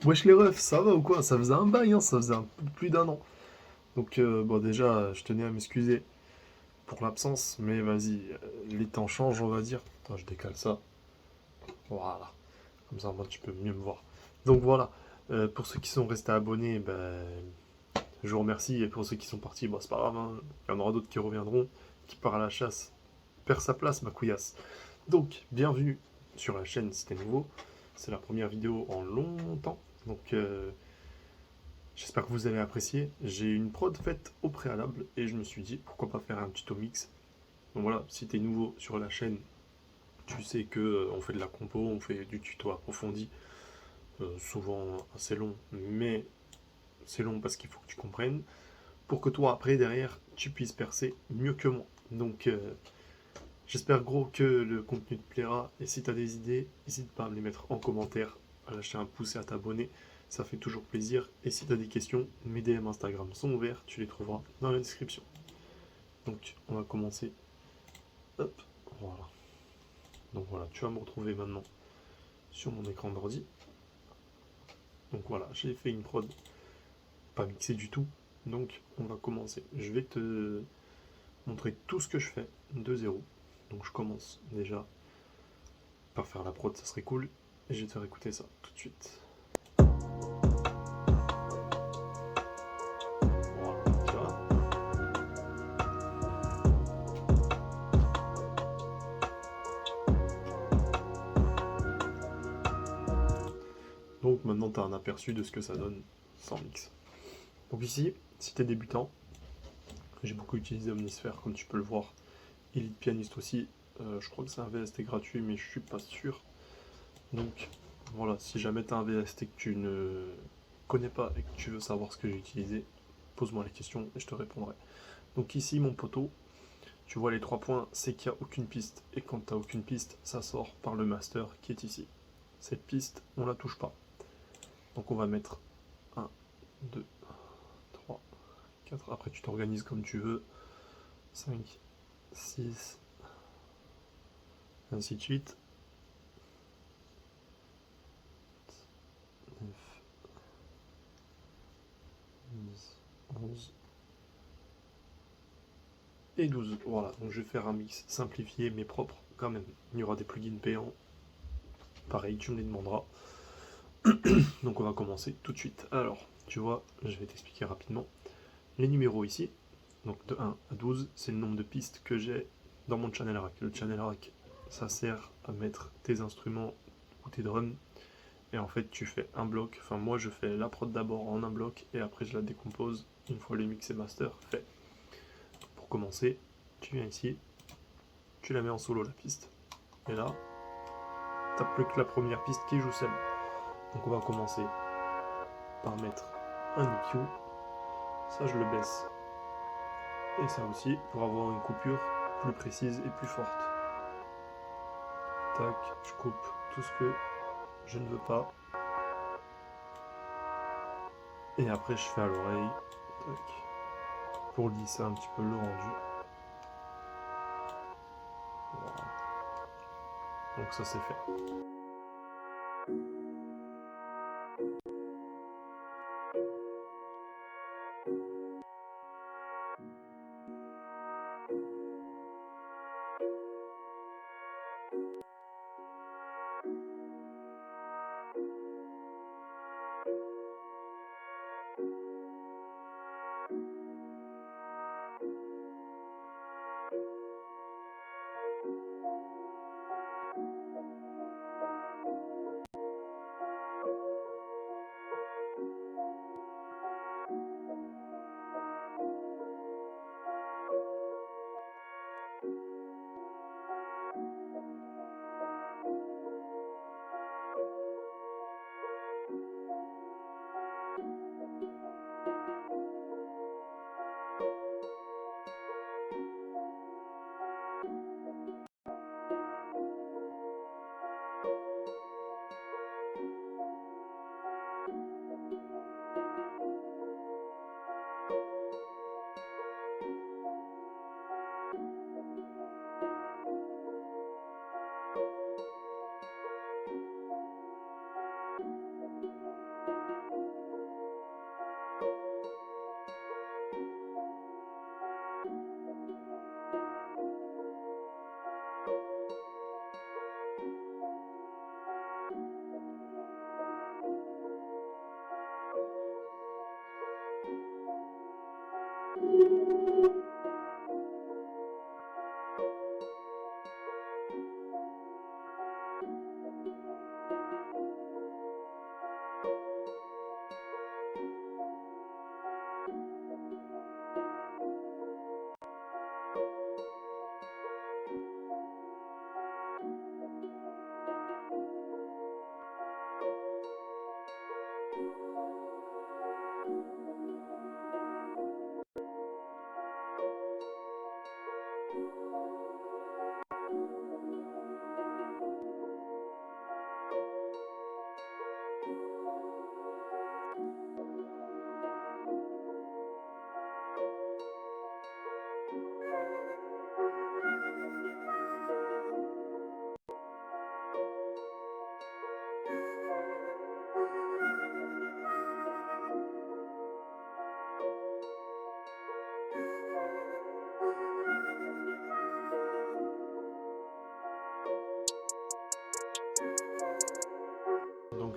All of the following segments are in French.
Wesh les refs, ça va ou quoi? Ça faisait un bail, hein, ça faisait un peu plus d'un an. Donc bon déjà, je tenais à m'excuser pour l'absence, mais vas-y, les temps changent on va dire. Attends, je décale ça. Voilà. Comme ça moi tu peux mieux me voir. Donc voilà. Pour ceux qui sont restés abonnés, ben, je vous remercie. Et pour ceux qui sont partis, bon, c'est pas grave, hein. Il y en aura d'autres qui reviendront. Qui part à la chasse, perd sa place, ma couillasse. Donc, bienvenue sur la chaîne si t'es nouveau. C'est la première vidéo en longtemps. Donc j'espère que vous avez apprécié. J'ai une prod faite au préalable et je me suis dit pourquoi pas faire un tuto mix. Donc voilà, si tu es nouveau sur la chaîne, tu sais que on fait de la compo, on fait du tuto approfondi, souvent assez long, mais c'est long parce qu'il faut que tu comprennes pour que toi après derrière tu puisses percer mieux que moi. Donc j'espère gros que le contenu te plaira et si tu as des idées, n'hésite pas à me les mettre en commentaire, à lâcher un pouce et à t'abonner, ça fait toujours plaisir. Et si tu as des questions, mes DM Instagram sont ouverts, tu les trouveras dans la description. Donc on va commencer. Hop, voilà. Donc voilà, tu vas me retrouver maintenant sur mon écran d'ordi. Donc voilà, j'ai fait une prod pas mixée du tout. Donc on va commencer. Je vais te montrer tout ce que je fais de zéro. Donc je commence déjà par faire la prod, ça serait cool. Et je vais te faire écouter ça tout de suite. Voilà, tu vois. Donc maintenant tu as un aperçu de ce que ça donne sans mix. Donc ici, si tu es débutant, j'ai beaucoup utilisé Omnisphere comme tu peux le voir. Elite Pianiste aussi, je crois que c'est un VST gratuit mais je suis pas sûr. Donc voilà, si jamais tu as un VST que tu ne connais pas et que tu veux savoir ce que j'ai utilisé, pose-moi les questions et je te répondrai. Donc ici mon poteau, tu vois les 3 points, c'est qu'il n'y a aucune piste. Et quand tu n'as aucune piste, ça sort par le master qui est ici. Cette piste, on la touche pas. Donc on va mettre 1, 2, 3, 4. Après tu t'organises comme tu veux. 5, 6, ainsi de suite. 9, 10, 11 et 12. Voilà, donc je vais faire un mix simplifié mais propre quand même. Il y aura des plugins payants. Pareil, tu me les demanderas. Donc on va commencer tout de suite. Alors, tu vois, je vais t'expliquer rapidement. Les numéros ici, donc de 1 à 12, c'est le nombre de pistes que j'ai dans mon channel rack. Le channel rack, ça sert à mettre tes instruments ou tes drums. Et en fait, tu fais un bloc. Enfin, moi, je fais la prod d'abord en un bloc et après, je la décompose une fois le mix et master fait. Pour commencer, tu viens ici, tu la mets en solo la piste. Et là, t'as plus que la première piste qui joue seule. Donc, on va commencer par mettre un EQ. Ça, je le baisse. Et ça aussi, pour avoir une coupure plus précise et plus forte. Tac, je coupe tout ce que je ne veux pas. Et après, je fais à l'oreille. Tac. Pour lisser un petit peu le rendu. Voilà. Donc ça, c'est fait.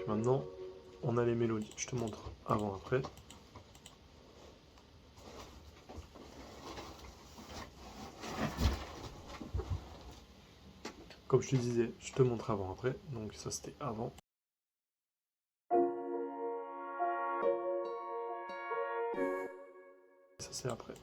Donc maintenant, on a les mélodies. Je te montre avant-après. Comme je te disais, je te montre avant-après. Donc ça, c'était avant. Ça, c'est après.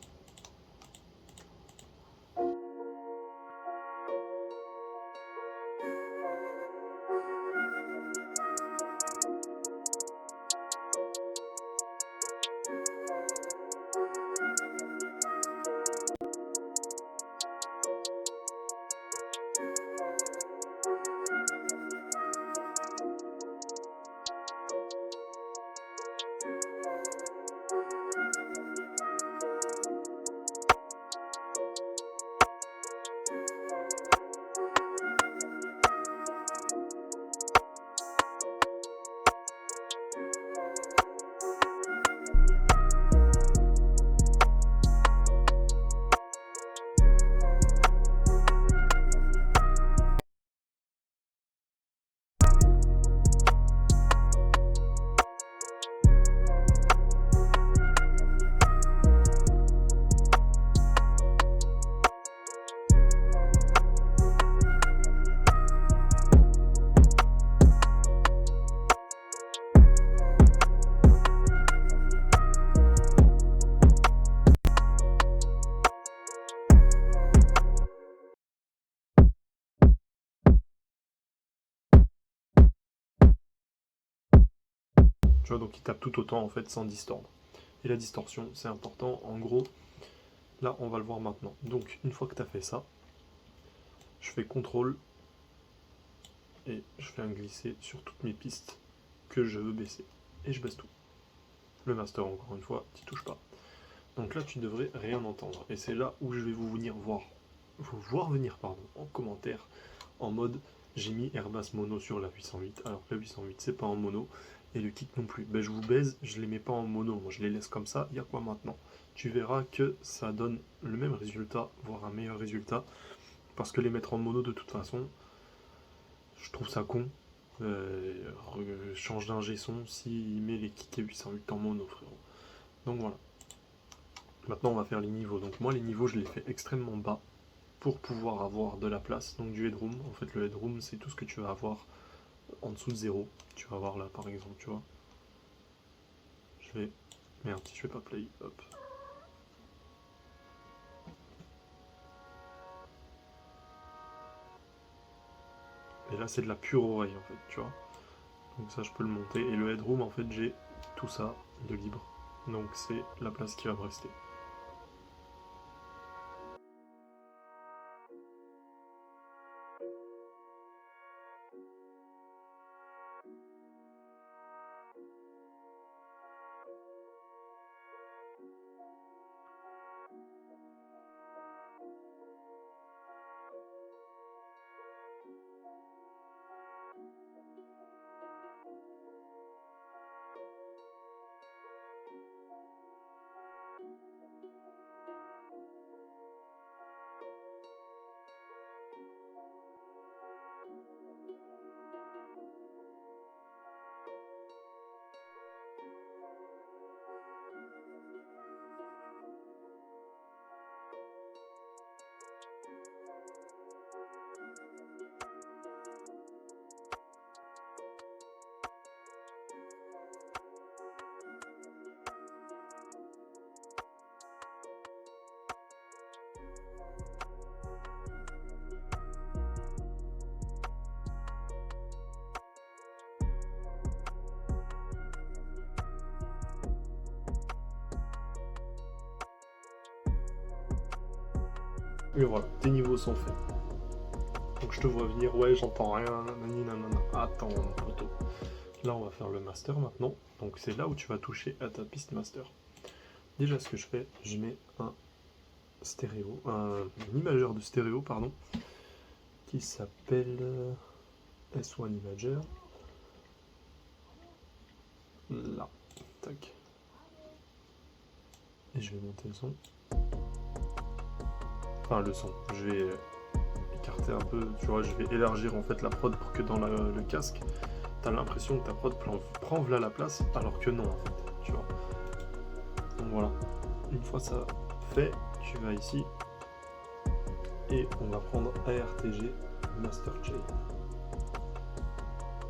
Tu vois, donc il tape tout autant en fait sans distordre. Et la distorsion, c'est important. En gros, là, on va le voir maintenant. Donc, une fois que tu as fait ça, je fais CTRL et je fais un glisser sur toutes mes pistes que je veux baisser. Et je baisse tout. Le master, encore une fois, tu touches pas. Donc là, tu devrais rien entendre. Et c'est là où je vais vous voir venir en commentaire, en mode j'ai mis air bass mono sur la 808, alors que la 808 c'est pas en mono, et le kick non plus. Ben, je vous baise, je les mets pas en mono, moi je les laisse comme ça. Il y a quoi maintenant? Tu verras que ça donne le même résultat, voire un meilleur résultat, parce que les mettre en mono de toute façon, je trouve ça con. Change d'ingé son s'il met les kicks et 808 en mono, frérot. Donc voilà. Maintenant on va faire les niveaux. Donc moi les niveaux je les fais extrêmement bas pour pouvoir avoir de la place. Donc du headroom, en fait le headroom c'est tout ce que tu vas avoir en dessous de 0. Tu vas voir là par exemple, tu vois. Je vais... Merde, si je fais pas play, hop. Et là c'est de la pure oreille en fait, tu vois. Donc ça je peux le monter. Et le headroom en fait j'ai tout ça de libre. Donc c'est la place qui va me rester. Et voilà, tes niveaux sont faits. Donc je te vois venir, ouais j'entends rien, nanani nanana. Attends mon poteau. Là on va faire le master maintenant. Donc c'est là où tu vas toucher à ta piste master. Déjà ce que je fais, je mets un stéréo, un imageur de stéréo pardon, qui s'appelle S1 Imager. Là, tac. Et je vais monter le son. Enfin le son, je vais écarter un peu, tu vois, je vais élargir en fait la prod pour que dans le casque, t'as l'impression que ta prod prend v'là la place, alors que non, en fait, tu vois. Donc voilà, une fois ça fait, tu vas ici, et on va prendre ARTG Master Chain.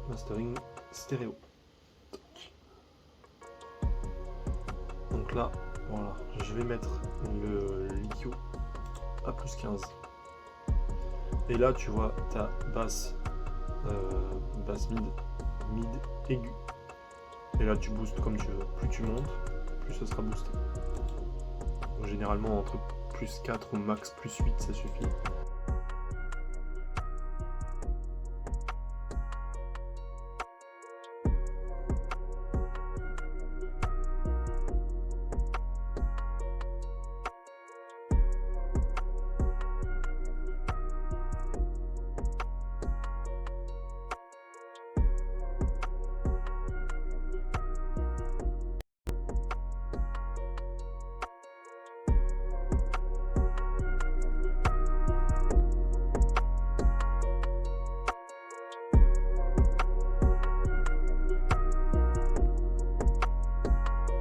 Mastering stéréo. Donc là, voilà, je vais mettre le l'IQ à plus 15. Et là, tu vois ta basse, basse mid aiguë. Et là, tu boostes comme tu veux. Plus tu montes, plus ce sera boosté. Donc, généralement, entre plus 4 ou max plus 8, ça suffit.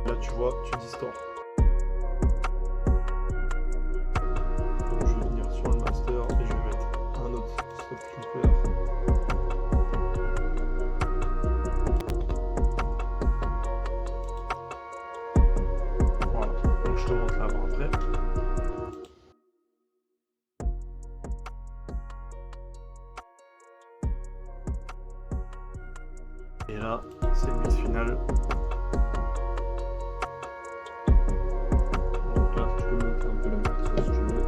Là, tu vois, tu distors. Donc, je vais venir sur le master et je vais mettre un autre soft clipper. Voilà, donc je te montre l'avant après. Et là, c'est le mix final. Donc là, tu peux monter un peu la moitié si tu veux.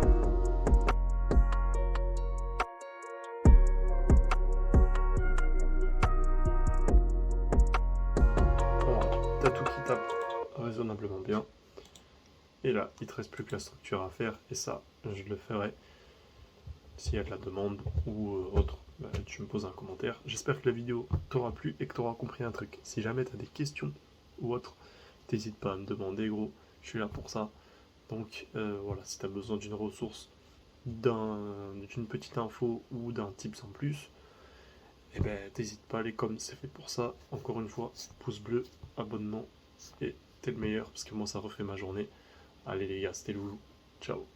Voilà, t'as tout qui tape raisonnablement bien. Et là, il te reste plus que la structure à faire. Et ça, je le ferai s'il y a de la demande ou autre. Bah, tu me poses un commentaire. J'espère que la vidéo t'aura plu et que t'auras compris un truc. Si jamais t'as des questions ou autre, t'hésites pas à me demander, gros. Je suis là pour ça. Donc voilà, si t'as besoin d'une ressource, d'une petite info ou d'un tips en plus, eh ben t'hésites pas, les coms c'est fait pour ça. Encore une fois, pouce bleu, abonnement et t'es le meilleur parce que moi ça refait ma journée. Allez les gars, c'était Loulou. Ciao.